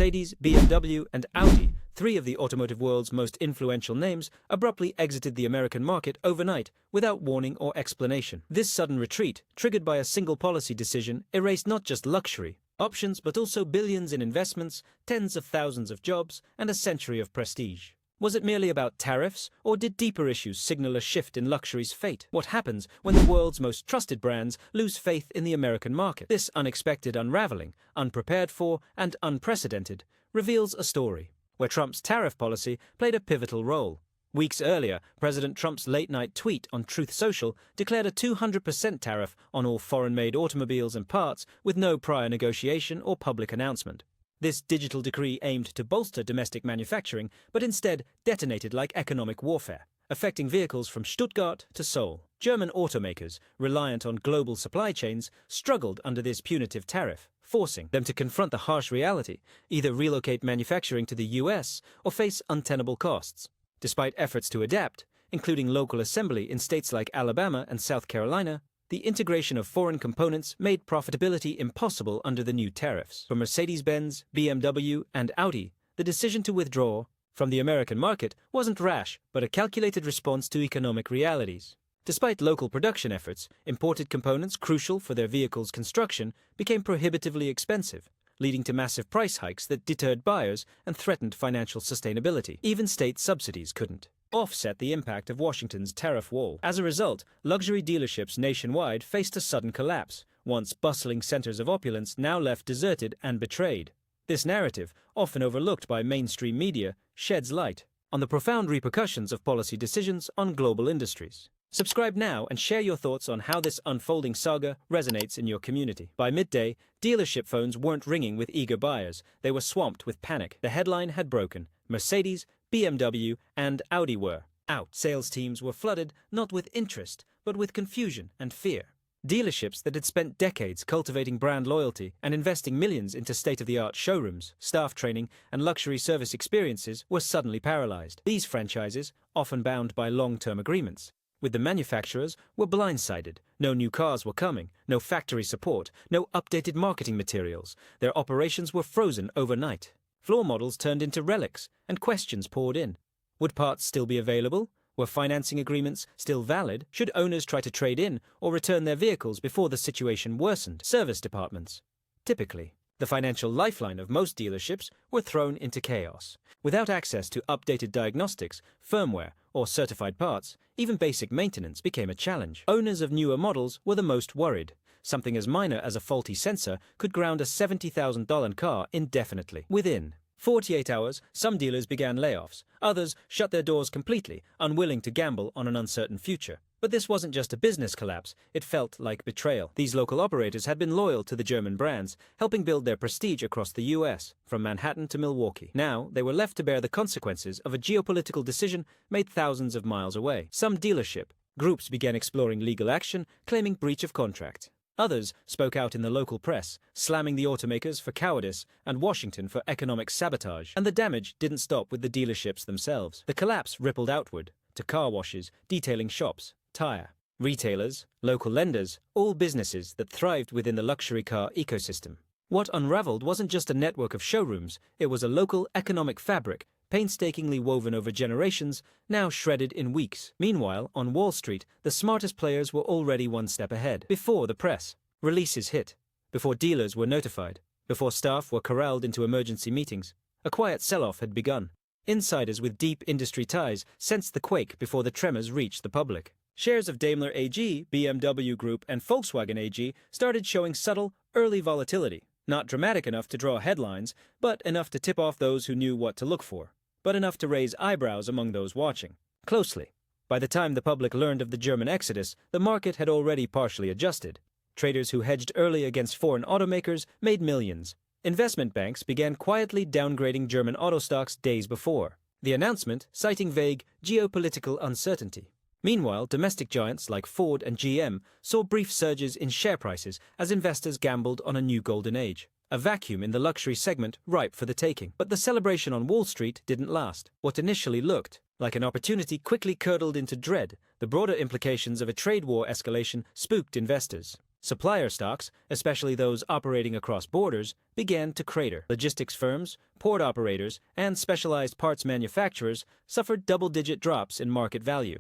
Mercedes, BMW, and Audi, three of the automotive world's most influential names, abruptly exited the American market overnight without warning or explanation. This sudden retreat, triggered by a single policy decision, erased not just luxury options but also billions in investments, tens of thousands of jobs, and a century of prestige. Was it merely about tariffs, or did deeper issues signal a shift in luxury's fate? What happens when the world's most trusted brands lose faith in the American market? This unexpected unraveling, unprepared for and unprecedented, reveals a story where Trump's tariff policy played a pivotal role. Weeks earlier, President Trump's late-night tweet on Truth Social declared a 200% tariff on all foreign-made automobiles and parts with no prior negotiation or public announcement. This digital decree aimed to bolster domestic manufacturing, but instead detonated like economic warfare, affecting vehicles from Stuttgart to Seoul. German automakers, reliant on global supply chains, struggled under this punitive tariff, forcing them to confront the harsh reality, either relocate manufacturing to the US or face untenable costs. Despite efforts to adapt, including local assembly in states like Alabama and South Carolina, the integration of foreign components made profitability impossible under the new tariffs. For Mercedes-Benz, BMW, and Audi, the decision to withdraw from the American market wasn't rash, but a calculated response to economic realities. Despite local production efforts, imported components crucial for their vehicles' construction became prohibitively expensive, leading to massive price hikes that deterred buyers and threatened financial sustainability. Even state subsidies couldn't offset the impact of Washington's tariff wall. As a result, luxury dealerships nationwide faced a sudden collapse, once bustling centers of opulence now left deserted and betrayed. This narrative, often overlooked by mainstream media, sheds light on the profound repercussions of policy decisions on global industries. Subscribe now and share your thoughts on how this unfolding saga resonates in your community. By midday, dealership phones weren't ringing with eager buyers. They were swamped with panic. The headline had broken. Mercedes, BMW, and Audi were out. Sales teams were flooded not with interest, but with confusion and fear. Dealerships that had spent decades cultivating brand loyalty and investing millions into state-of-the-art showrooms, staff training, and luxury service experiences were suddenly paralyzed. These franchises, often bound by long-term agreements with the manufacturers, were blindsided. No new cars were coming, no factory support, no updated marketing materials. Their operations were frozen overnight. Floor models turned into relics, and questions poured in. Would parts still be available? Were financing agreements still valid? Should owners try to trade in or return their vehicles before the situation worsened? Service departments, typically the financial lifeline of most dealerships, were thrown into chaos. Without access to updated diagnostics, firmware, or certified parts, even basic maintenance became a challenge. Owners of newer models were the most worried. Something as minor as a faulty sensor could ground a $70,000 car indefinitely. Within 48 hours, some dealers began layoffs. Others shut their doors completely, unwilling to gamble on an uncertain future. But this wasn't just a business collapse, it felt like betrayal. These local operators had been loyal to the German brands, helping build their prestige across the US, from Manhattan to Milwaukee. Now, they were left to bear the consequences of a geopolitical decision made thousands of miles away. Some dealership groups began exploring legal action, claiming breach of contract. Others spoke out in the local press, slamming the automakers for cowardice and Washington for economic sabotage. And the damage didn't stop with the dealerships themselves. The collapse rippled outward to car washes, detailing shops, tire retailers, local lenders, all businesses that thrived within the luxury car ecosystem. What unraveled wasn't just a network of showrooms, it was a local economic fabric, painstakingly woven over generations, now shredded in weeks. Meanwhile, on Wall Street, the smartest players were already one step ahead. Before the press releases hit, before dealers were notified, before staff were corralled into emergency meetings, a quiet sell-off had begun. Insiders with deep industry ties sensed the quake before the tremors reached the public. Shares of Daimler AG, BMW Group, and Volkswagen AG started showing subtle, early volatility. Not dramatic enough to draw headlines, but enough to tip off those who knew what to look for. But enough to raise eyebrows among those watching closely. By the time the public learned of the German exodus, the market had already partially adjusted. Traders who hedged early against foreign automakers made millions. Investment banks began quietly downgrading German auto stocks days before. The announcement citing vague geopolitical uncertainty. Meanwhile, domestic giants like Ford and GM saw brief surges in share prices as investors gambled on a new golden age. A vacuum in the luxury segment ripe for the taking. But the celebration on Wall Street didn't last. What initially looked like an opportunity quickly curdled into dread. The broader implications of a trade war escalation spooked investors. Supplier stocks, especially those operating across borders, began to crater. Logistics firms, port operators, and specialized parts manufacturers suffered double-digit drops in market value.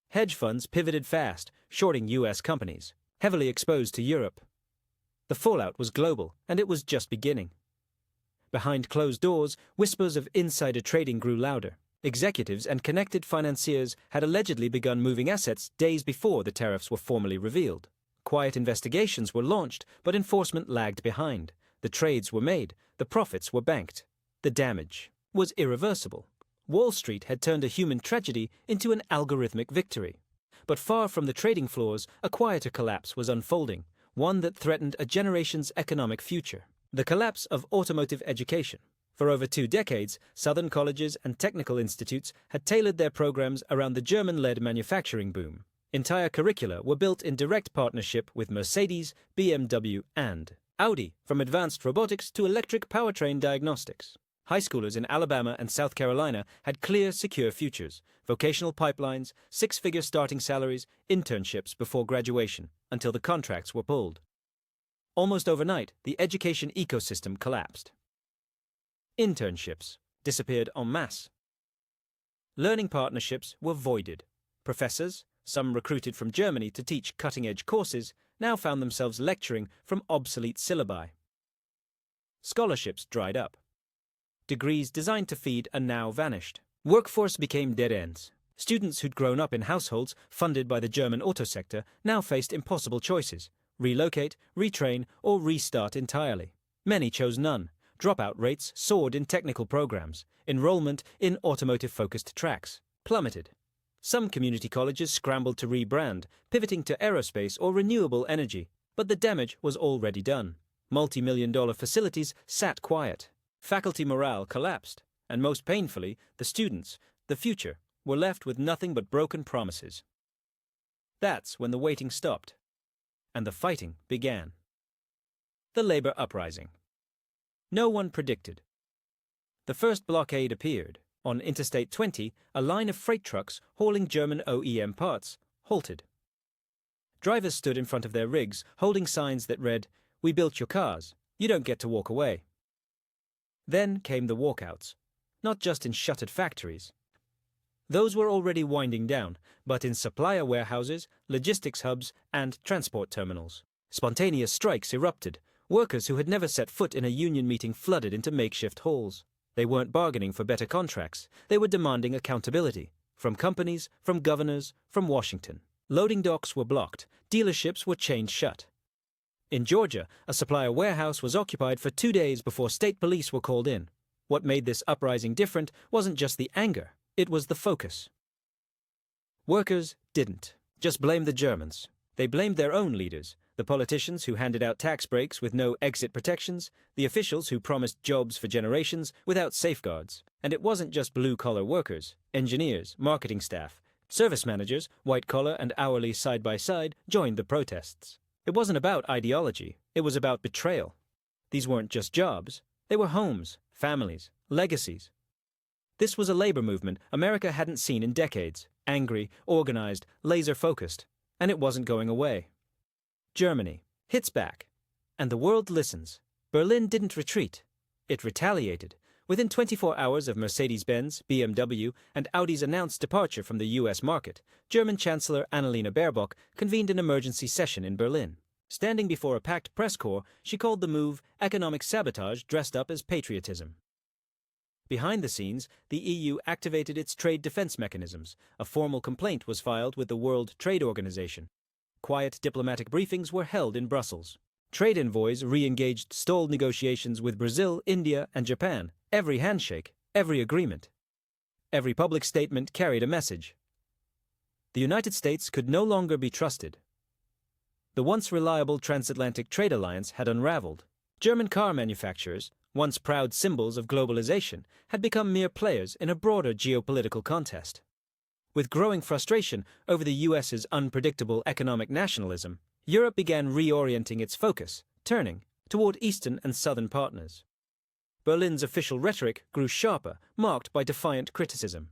Hedge funds pivoted fast, shorting U.S. companies, heavily exposed to Europe. The fallout was global, and it was just beginning. Behind closed doors, whispers of insider trading grew louder. Executives and connected financiers had allegedly begun moving assets days before the tariffs were formally revealed. Quiet investigations were launched, but enforcement lagged behind. The trades were made, the profits were banked. The damage was irreversible. Wall Street had turned a human tragedy into an algorithmic victory. But far from the trading floors, a quieter collapse was unfolding, one that threatened a generation's economic future. The collapse of automotive education. For over 2 decades, Southern colleges and technical institutes had tailored their programs around the German-led manufacturing boom. Entire curricula were built in direct partnership with Mercedes, BMW, and Audi, from advanced robotics to electric powertrain diagnostics. High schoolers in Alabama and South Carolina had clear, secure futures, vocational pipelines, 6-figure starting salaries, internships before graduation, until the contracts were pulled. Almost overnight, the education ecosystem collapsed. Internships disappeared en masse. Learning partnerships were voided. Professors, some recruited from Germany to teach cutting-edge courses, now found themselves lecturing from obsolete syllabi. Scholarships dried up. Degrees designed to feed a now vanished. Workforce became dead ends. Students who'd grown up in households funded by the German auto sector now faced impossible choices: relocate, retrain, or restart entirely. Many chose none. Dropout rates soared in technical programs. Enrollment in automotive-focused tracks plummeted. Some community colleges scrambled to rebrand, pivoting to aerospace or renewable energy, but the damage was already done. Multi-million-dollar facilities sat quiet. Faculty morale collapsed, and most painfully, the students, the future, were left with nothing but broken promises. That's when the waiting stopped, and the fighting began. The labor uprising. No one predicted. The first blockade appeared. On Interstate 20, a line of freight trucks hauling German OEM parts halted. Drivers stood in front of their rigs, holding signs that read, "We built your cars. You don't get to walk away." Then came the walkouts, not just in shuttered factories. Those were already winding down, but in supplier warehouses, logistics hubs, and transport terminals. Spontaneous strikes erupted. Workers who had never set foot in a union meeting flooded into makeshift halls. They weren't bargaining for better contracts. They were demanding accountability. From companies, from governors, from Washington. Loading docks were blocked. Dealerships were chained shut. In Georgia, a supplier warehouse was occupied for 2 days before state police were called in. What made this uprising different wasn't just the anger, it was the focus. Workers didn't just blame the Germans. They blamed their own leaders, the politicians who handed out tax breaks with no exit protections, the officials who promised jobs for generations without safeguards. And it wasn't just blue-collar workers. Engineers, marketing staff, service managers, white-collar and hourly side by side, joined the protests. It wasn't about ideology, it was about betrayal. These weren't just jobs, they were homes, families, legacies. This was a labor movement America hadn't seen in decades, angry, organized, laser-focused, and it wasn't going away. Germany hits back, and the world listens. Berlin didn't retreat, it retaliated. Within 24 hours of Mercedes-Benz, BMW, and Audi's announced departure from the U.S. market, German Chancellor Annalena Baerbock convened an emergency session in Berlin. Standing before a packed press corps, she called the move economic sabotage dressed up as patriotism. Behind the scenes, the EU activated its trade defense mechanisms. A formal complaint was filed with the World Trade Organization. Quiet diplomatic briefings were held in Brussels. Trade envoys re-engaged stalled negotiations with Brazil, India, and Japan. Every handshake, every agreement, every public statement carried a message. The United States could no longer be trusted. The once reliable transatlantic trade alliance had unraveled. German car manufacturers, once proud symbols of globalization, had become mere players in a broader geopolitical contest. With growing frustration over the U.S.'s unpredictable economic nationalism, Europe began reorienting its focus, turning toward Eastern and Southern partners. Berlin's official rhetoric grew sharper, marked by defiant criticism.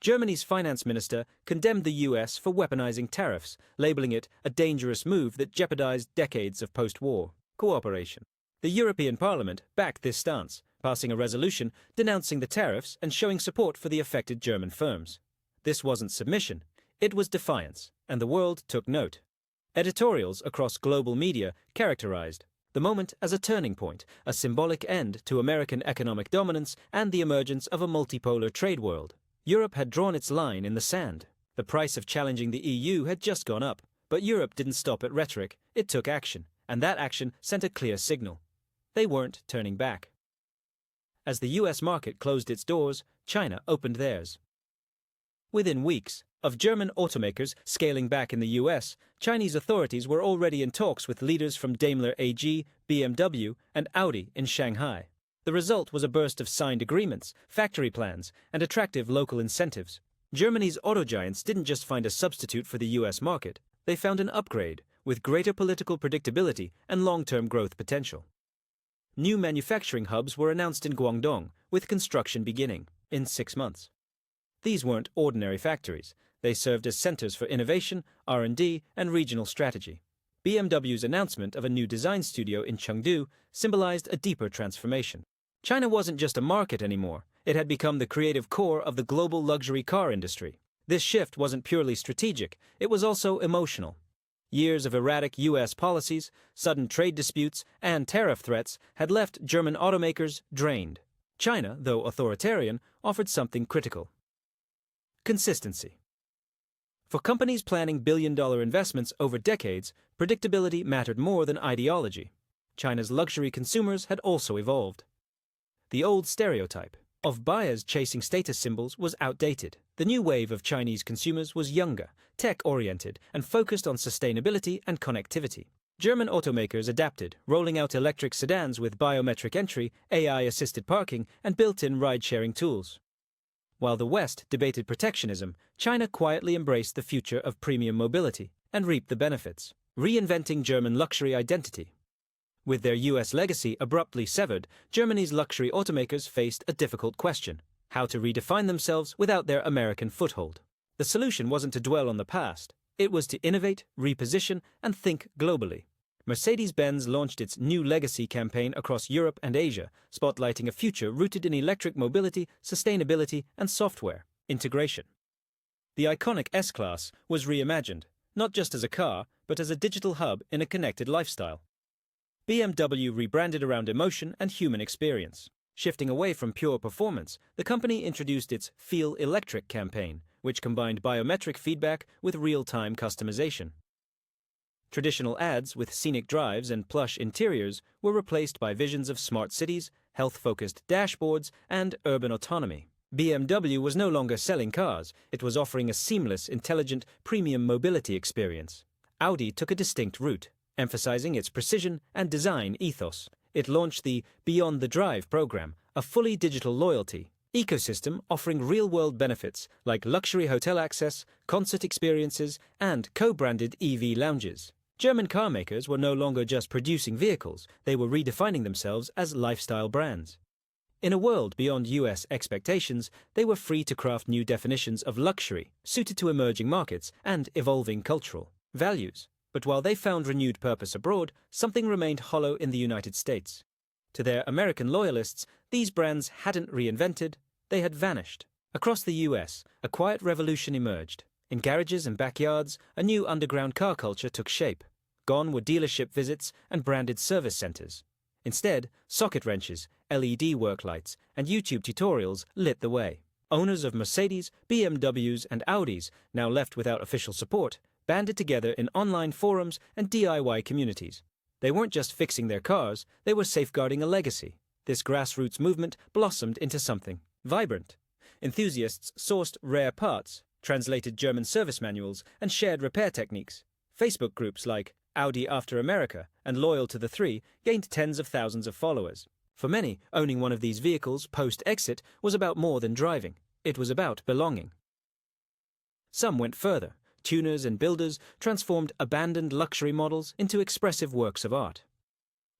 Germany's finance minister condemned the US for weaponizing tariffs, labeling it a dangerous move that jeopardized decades of post-war cooperation. The European Parliament backed this stance, passing a resolution denouncing the tariffs and showing support for the affected German firms. This wasn't submission, it was defiance, and the world took note. Editorials across global media characterized the moment as a turning point, a symbolic end to American economic dominance and the emergence of a multipolar trade world. Europe had drawn its line in the sand. The price of challenging the EU had just gone up, but Europe didn't stop at rhetoric, it took action, and that action sent a clear signal. They weren't turning back. As the US market closed its doors, China opened theirs. Within weeks of German automakers scaling back in the US, Chinese authorities were already in talks with leaders from Daimler AG, BMW, and Audi in Shanghai. The result was a burst of signed agreements, factory plans, and attractive local incentives. Germany's auto giants didn't just find a substitute for the US market, they found an upgrade, with greater political predictability and long-term growth potential. New manufacturing hubs were announced in Guangdong, with construction beginning in 6 months. These weren't ordinary factories. They served as centers for innovation, R&D, and regional strategy. BMW's announcement of a new design studio in Chengdu symbolized a deeper transformation. China wasn't just a market anymore. It had become the creative core of the global luxury car industry. This shift wasn't purely strategic, it was also emotional. Years of erratic US policies, sudden trade disputes, and tariff threats had left German automakers drained. China, though authoritarian, offered something critical: consistency. For companies planning billion-dollar investments over decades, predictability mattered more than ideology. China's luxury consumers had also evolved. The old stereotype of buyers chasing status symbols was outdated. The new wave of Chinese consumers was younger, tech-oriented, and focused on sustainability and connectivity. German automakers adapted, rolling out electric sedans with biometric entry, AI-assisted parking, and built-in ride-sharing tools. While the West debated protectionism, China quietly embraced the future of premium mobility and reaped the benefits, reinventing German luxury identity. With their US legacy abruptly severed, Germany's luxury automakers faced a difficult question: how to redefine themselves without their American foothold. The solution wasn't to dwell on the past. It was to innovate, reposition, and think globally. Mercedes-Benz launched its New Legacy campaign across Europe and Asia, spotlighting a future rooted in electric mobility, sustainability, and software integration. The iconic S-Class was reimagined, not just as a car, but as a digital hub in a connected lifestyle. BMW rebranded around emotion and human experience. Shifting away from pure performance, the company introduced its Feel Electric campaign, which combined biometric feedback with real-time customization. Traditional ads with scenic drives and plush interiors were replaced by visions of smart cities, health-focused dashboards, and urban autonomy. BMW was no longer selling cars, it was offering a seamless, intelligent, premium mobility experience. Audi took a distinct route, emphasizing its precision and design ethos. It launched the Beyond the Drive program, a fully digital loyalty ecosystem offering real-world benefits like luxury hotel access, concert experiences, and co-branded EV lounges. German car makers were no longer just producing vehicles, they were redefining themselves as lifestyle brands. In a world beyond US expectations, they were free to craft new definitions of luxury, suited to emerging markets and evolving cultural values. But while they found renewed purpose abroad, something remained hollow in the United States. To their American loyalists, these brands hadn't reinvented, they had vanished. Across the US, a quiet revolution emerged. In garages and backyards, a new underground car culture took shape. Gone were dealership visits and branded service centers. Instead, socket wrenches, LED work lights, and YouTube tutorials lit the way. Owners of Mercedes, BMWs, and Audis, now left without official support, banded together in online forums and DIY communities. They weren't just fixing their cars, they were safeguarding a legacy. This grassroots movement blossomed into something vibrant. Enthusiasts sourced rare parts, translated German service manuals, and shared repair techniques. Facebook groups like Audi After America and Loyal to the Three gained tens of thousands of followers. For many, owning one of these vehicles post-exit was about more than driving. It was about belonging. Some went further. Tuners and builders transformed abandoned luxury models into expressive works of art.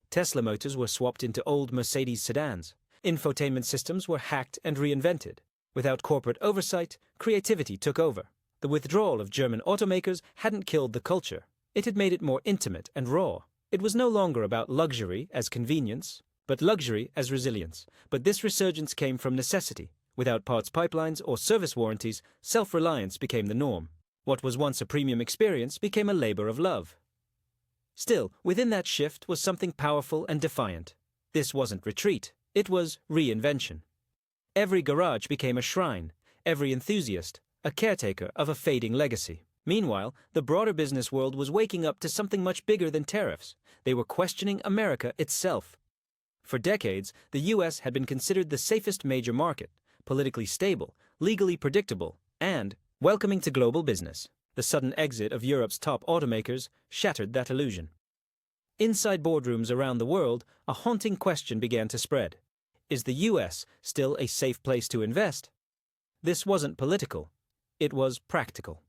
Tesla motors were swapped into old Mercedes sedans. Infotainment systems were hacked and reinvented. Without corporate oversight, creativity took over. The withdrawal of German automakers hadn't killed the culture. It had made it more intimate and raw. It was no longer about luxury as convenience, but luxury as resilience. But this resurgence came from necessity. Without parts pipelines or service warranties, self-reliance became the norm. What was once a premium experience became a labor of love. Still, within that shift was something powerful and defiant. This wasn't retreat. It was reinvention. Every garage became a shrine, every enthusiast a caretaker of a fading legacy. Meanwhile, the broader business world was waking up to something much bigger than tariffs. They were questioning America itself. For decades, the U.S. had been considered the safest major market, politically stable, legally predictable, and welcoming to global business. The sudden exit of Europe's top automakers shattered that illusion. Inside boardrooms around the world, a haunting question began to spread. Is the U.S. still a safe place to invest? This wasn't political. It was practical.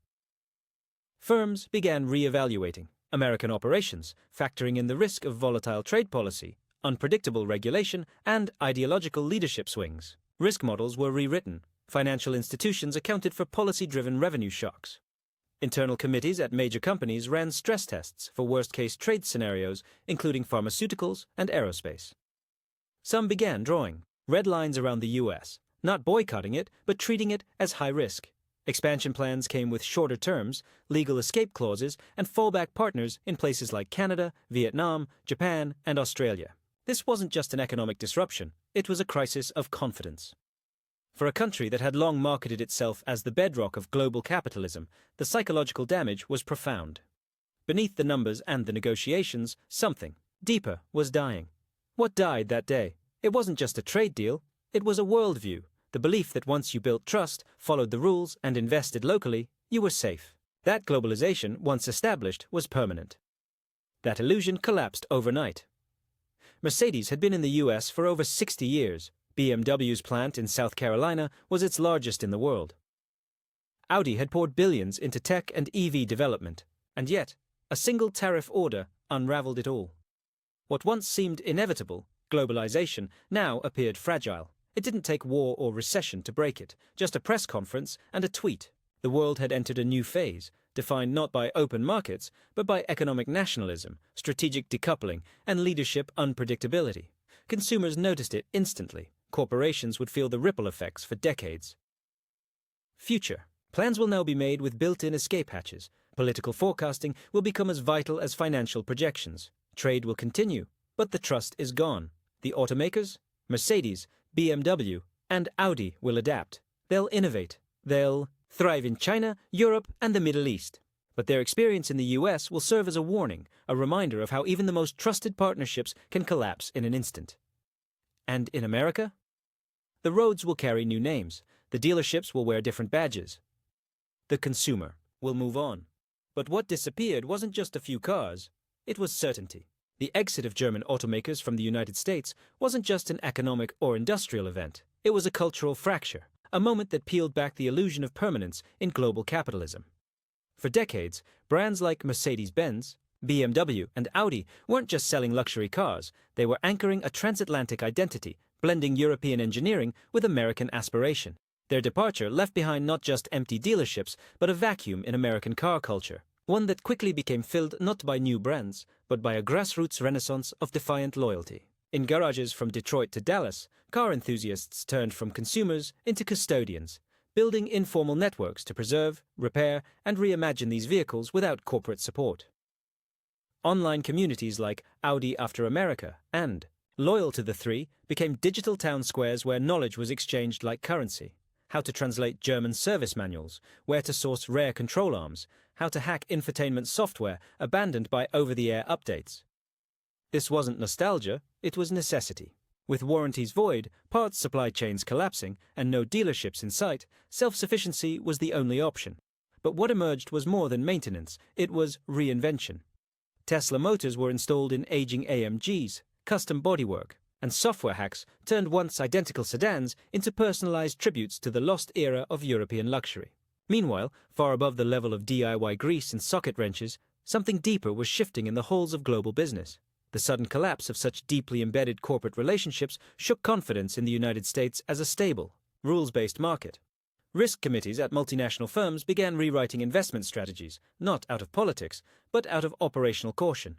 Firms began re-evaluating American operations, factoring in the risk of volatile trade policy, unpredictable regulation, and ideological leadership swings. Risk models were rewritten. Financial institutions accounted for policy-driven revenue shocks. Internal committees at major companies ran stress tests for worst-case trade scenarios, including pharmaceuticals and aerospace. Some began drawing red lines around the U.S., not boycotting it, but treating it as high risk. Expansion plans came with shorter terms, legal escape clauses, and fallback partners in places like Canada, Vietnam, Japan, and Australia. This wasn't just an economic disruption, it was a crisis of confidence. For a country that had long marketed itself as the bedrock of global capitalism, the psychological damage was profound. Beneath the numbers and the negotiations, something deeper was dying. What died that day? It wasn't just a trade deal, it was a worldview. The belief that once you built trust, followed the rules, and invested locally, you were safe. That globalization, once established, was permanent. That illusion collapsed overnight. Mercedes had been in the U.S. for over 60 years. BMW's plant in South Carolina was its largest in the world. Audi had poured billions into tech and EV development, and yet, a single tariff order unraveled it all. What once seemed inevitable, globalization, now appeared fragile. It didn't take war or recession to break it, just a press conference and a tweet. The world had entered a new phase, defined not by open markets, but by economic nationalism, strategic decoupling, and leadership unpredictability. Consumers noticed it instantly. Corporations would feel the ripple effects for decades. Future. Plans will now be made with built-in escape hatches. Political forecasting will become as vital as financial projections. Trade will continue, but the trust is gone. The automakers, Mercedes, BMW, and Audi will adapt. They'll innovate. They'll thrive in China, Europe, and the Middle East. But their experience in the US will serve as a warning, a reminder of how even the most trusted partnerships can collapse in an instant. And in America? The roads will carry new names. The dealerships will wear different badges. The consumer will move on. But what disappeared wasn't just a few cars. It was certainty. The exit of German automakers from the United States wasn't just an economic or industrial event. It was a cultural fracture, a moment that peeled back the illusion of permanence in global capitalism. For decades, brands like Mercedes-Benz, BMW, and Audi weren't just selling luxury cars. They were anchoring a transatlantic identity, blending European engineering with American aspiration. Their departure left behind not just empty dealerships, but a vacuum in American car culture. One that quickly became filled not by new brands, but by a grassroots renaissance of defiant loyalty. In garages from Detroit to Dallas, car enthusiasts turned from consumers into custodians, building informal networks to preserve, repair, and reimagine these vehicles without corporate support. Online communities like Audi After America and Loyal to the Three became digital town squares where knowledge was exchanged like currency. How to translate German service manuals, where to source rare control arms, how to hack infotainment software abandoned by over-the-air updates. This wasn't nostalgia, it was necessity. With warranties void, parts supply chains collapsing, and no dealerships in sight, self-sufficiency was the only option. But what emerged was more than maintenance, it was reinvention. Tesla motors were installed in aging AMGs, custom bodywork, and software hacks turned once identical sedans into personalized tributes to the lost era of European luxury. Meanwhile, far above the level of DIY grease and socket wrenches, something deeper was shifting in the halls of global business. The sudden collapse of such deeply embedded corporate relationships shook confidence in the United States as a stable, rules-based market. Risk committees at multinational firms began rewriting investment strategies, not out of politics, but out of operational caution.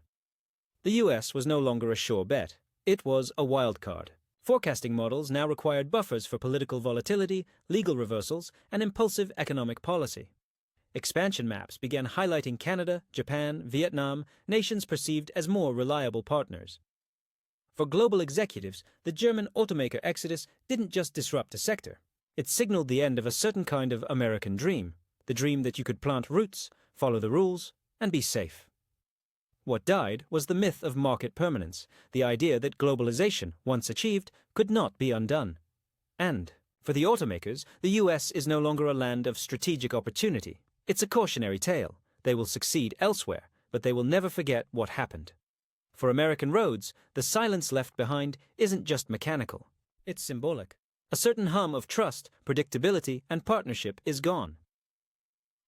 The US was no longer a sure bet. It was a wild card. Forecasting models now required buffers for political volatility, legal reversals, and impulsive economic policy. Expansion maps began highlighting Canada, Japan, Vietnam, nations perceived as more reliable partners. For global executives, the German automaker exodus didn't just disrupt a sector. It signaled the end of a certain kind of American dream, the dream that you could plant roots, follow the rules, and be safe. What died was the myth of market permanence, the idea that globalization, once achieved, could not be undone. And, for the automakers, the US is no longer a land of strategic opportunity. It's a cautionary tale. They will succeed elsewhere, but they will never forget what happened. For American roads, the silence left behind isn't just mechanical. It's symbolic. A certain hum of trust, predictability, and partnership is gone.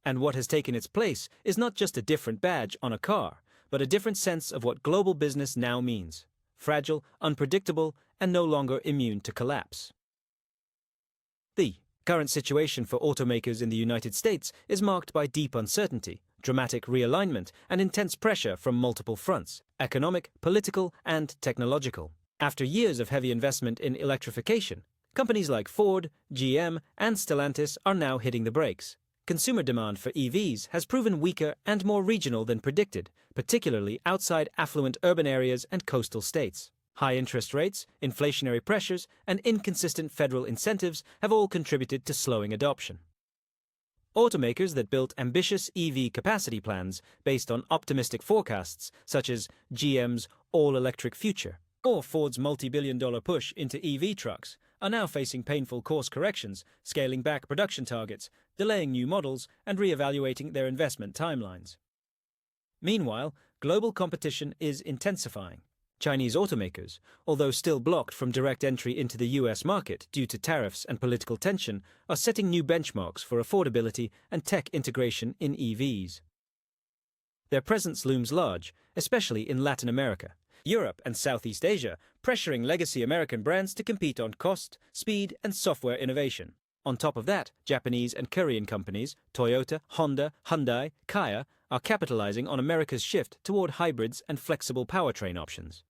And what has taken its place is not just a different badge on a car, but a different sense of what global business now means: fragile, unpredictable, and no longer immune to collapse. The current situation for automakers in the United States is marked by deep uncertainty, dramatic realignment, and intense pressure from multiple fronts: economic, political, and technological. After years of heavy investment in electrification, companies like Ford, GM, and Stellantis are now hitting the brakes. Consumer demand for EVs has proven weaker and more regional than predicted, particularly outside affluent urban areas and coastal states. High interest rates, inflationary pressures, and inconsistent federal incentives have all contributed to slowing adoption. Automakers that built ambitious EV capacity plans based on optimistic forecasts, such as GM's all-electric future or Ford's multi-billion-dollar push into EV trucks, are now facing painful course corrections, scaling back production targets, delaying new models, and re-evaluating their investment timelines. Meanwhile, global competition is intensifying. Chinese automakers, although still blocked from direct entry into the US market due to tariffs and political tension, are setting new benchmarks for affordability and tech integration in EVs. Their presence looms large, especially in Latin America, Europe, and Southeast Asia, pressuring legacy American brands to compete on cost, speed, and software innovation. On top of that, Japanese and Korean companies, Toyota, Honda, Hyundai, Kia, are capitalizing on America's shift toward hybrids and flexible powertrain options.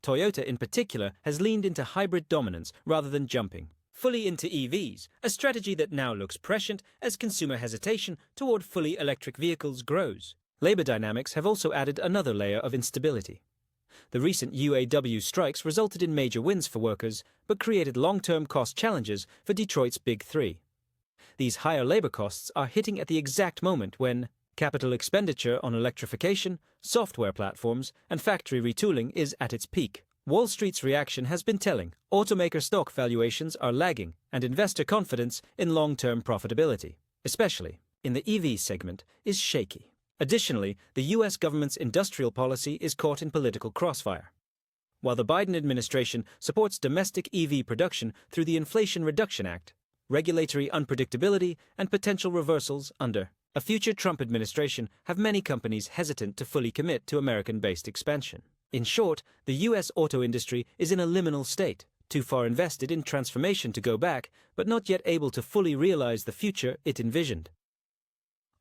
Toyota in particular has leaned into hybrid dominance rather than jumping fully into EVs, a strategy that now looks prescient as consumer hesitation toward fully electric vehicles grows. Labor dynamics have also added another layer of instability. The recent UAW strikes resulted in major wins for workers, but created long-term cost challenges for Detroit's Big Three. These higher labor costs are hitting at the exact moment when capital expenditure on electrification, software platforms, and factory retooling is at its peak. Wall Street's reaction has been telling. Automaker stock valuations are lagging, and investor confidence in long-term profitability, especially in the EV segment, is shaky. Additionally, the US government's industrial policy is caught in political crossfire. While the Biden administration supports domestic EV production through the Inflation Reduction Act, regulatory unpredictability and potential reversals under a future Trump administration have many companies hesitant to fully commit to American-based expansion. In short, the US auto industry is in a liminal state, too far invested in transformation to go back, but not yet able to fully realize the future it envisioned.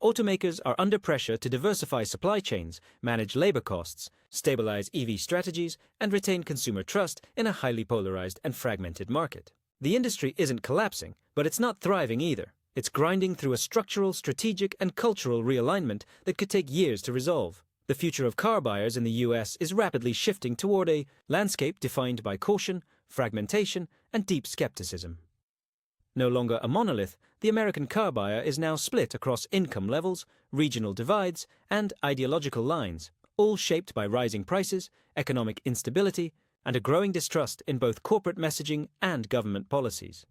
Automakers are under pressure to diversify supply chains, manage labor costs, stabilize EV strategies, and retain consumer trust in a highly polarized and fragmented market. The industry isn't collapsing, but it's not thriving either. It's grinding through a structural, strategic, and cultural realignment that could take years to resolve. The future of car buyers in the US is rapidly shifting toward a landscape defined by caution, fragmentation, and deep skepticism. No longer a monolith, the American car buyer is now split across income levels, regional divides, and ideological lines, all shaped by rising prices, economic instability, and a growing distrust in both corporate messaging and government policies.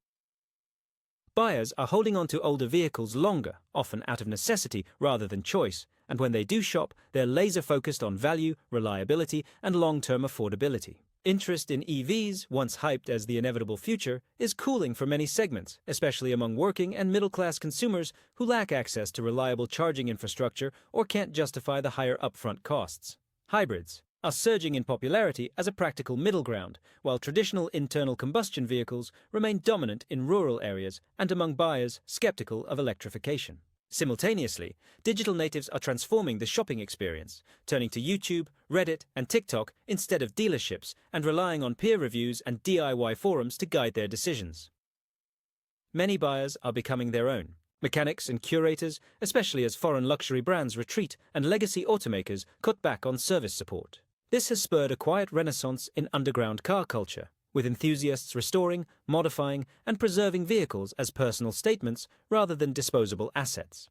Buyers are holding on to older vehicles longer, often out of necessity rather than choice, and when they do shop, they're laser-focused on value, reliability, and long-term affordability. Interest in EVs, once hyped as the inevitable future, is cooling for many segments, especially among working and middle-class consumers who lack access to reliable charging infrastructure or can't justify the higher upfront costs. Hybrids, are surging in popularity as a practical middle ground, while traditional internal combustion vehicles remain dominant in rural areas and among buyers skeptical of electrification. Simultaneously, digital natives are transforming the shopping experience, turning to YouTube, Reddit, and TikTok instead of dealerships and relying on peer reviews and DIY forums to guide their decisions. Many buyers are becoming their own mechanics and curators, especially as foreign luxury brands retreat and legacy automakers cut back on service support. This has spurred a quiet renaissance in underground car culture, with enthusiasts restoring, modifying, and preserving vehicles as personal statements rather than disposable assets.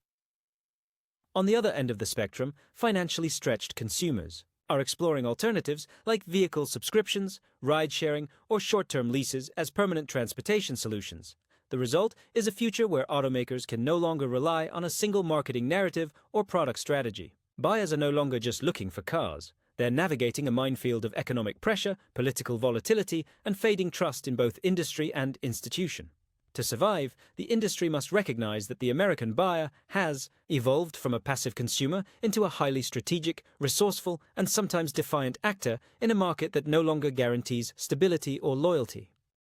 On the other end of the spectrum, financially stretched consumers are exploring alternatives like vehicle subscriptions, ride-sharing, or short-term leases as permanent transportation solutions. The result is a future where automakers can no longer rely on a single marketing narrative or product strategy. Buyers are no longer just looking for cars. They're navigating a minefield of economic pressure, political volatility, and fading trust in both industry and institution. To survive, the industry must recognize that the American buyer has evolved from a passive consumer into a highly strategic, resourceful, and sometimes defiant actor in a market that no longer guarantees stability or loyalty.